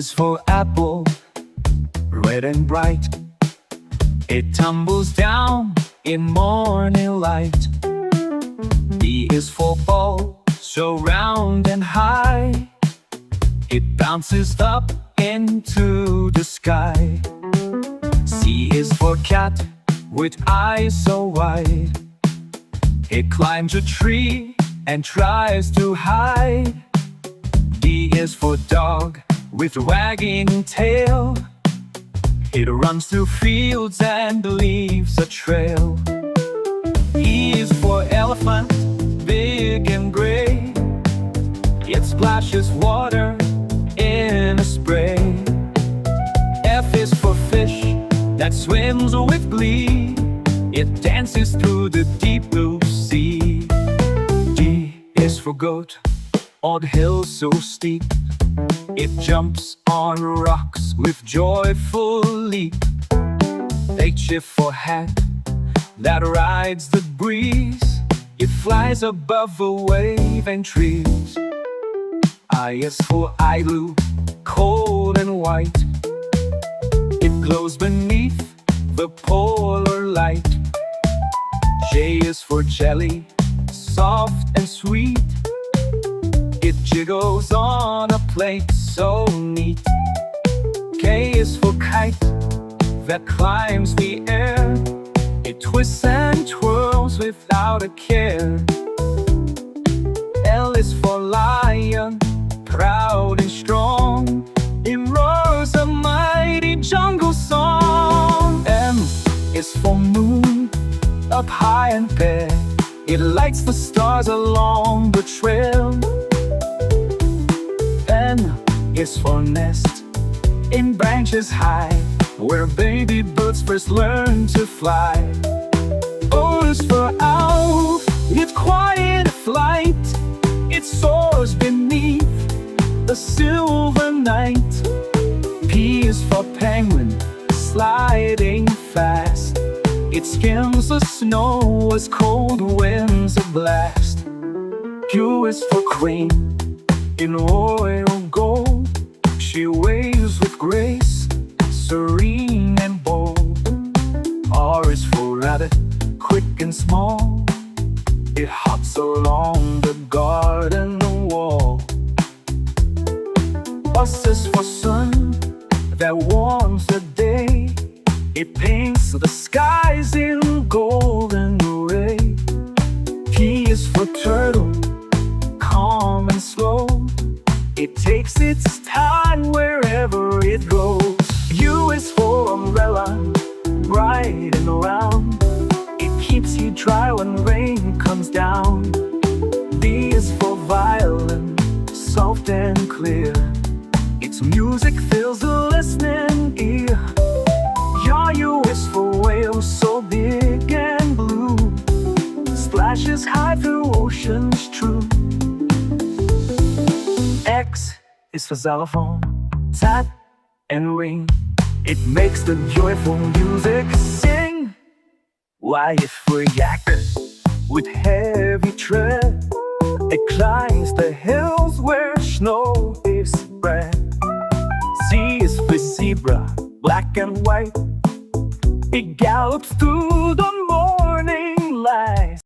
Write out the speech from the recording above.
is for apple, red and bright. It tumbles down in morning light. B is for ball, so round and high. It bounces up into the sky. C is for cat, with eyes so wide. It climbs a tree and tries to hide. D is for dog, with wagging tail. It runs through fields and leaves a trail. E is for elephant, big and gray. It splashes water in a spray. F is for fish that swims with glee. It dances through the deep blue sea. G is for goat, on hills so steep. It jumps on rocks with joyful leap. H is for hat that rides the breeze. It flies above a wave and trees. I is for igloo, cold and white. It glows beneath the polar light. J is for jelly, soft and sweet. It jiggles on a plate so neat. K is for kite that climbs the air. It twists and twirls without a care. L is for lion, proud and strong. It roars a mighty jungle song. M is for moon, up high and bare. It lights the stars along the trail. N is for nest, in branches high, where baby birds first learn to fly. O is for owl, with quiet flight. It soars beneath the silver night. P is for penguin, sliding fast. It skims the snow as cold winds a blast. Q is for queen, in royal gold. She waves with grace, serene and bold. R is for rabbit, quick and small. It hops along the garden wall. S is for sun, that warms the day. It paints the skies in golden ray. T is for turtle, calm and slow. It takes its time wherever it goes. U is for umbrella, bright and round. It keeps you dry when rain comes down. V is for violin, soft and clear. Its music fills the listening ear. U is for whale, so big and blue. Splashes high through oceans true. X is for xylophone, tap and ring. It makes the joyful music sing. Y is for yak, with heavy tread. It climbs the hills where snow is spread. Z is for zebra, black and white. It gallops through the morning light.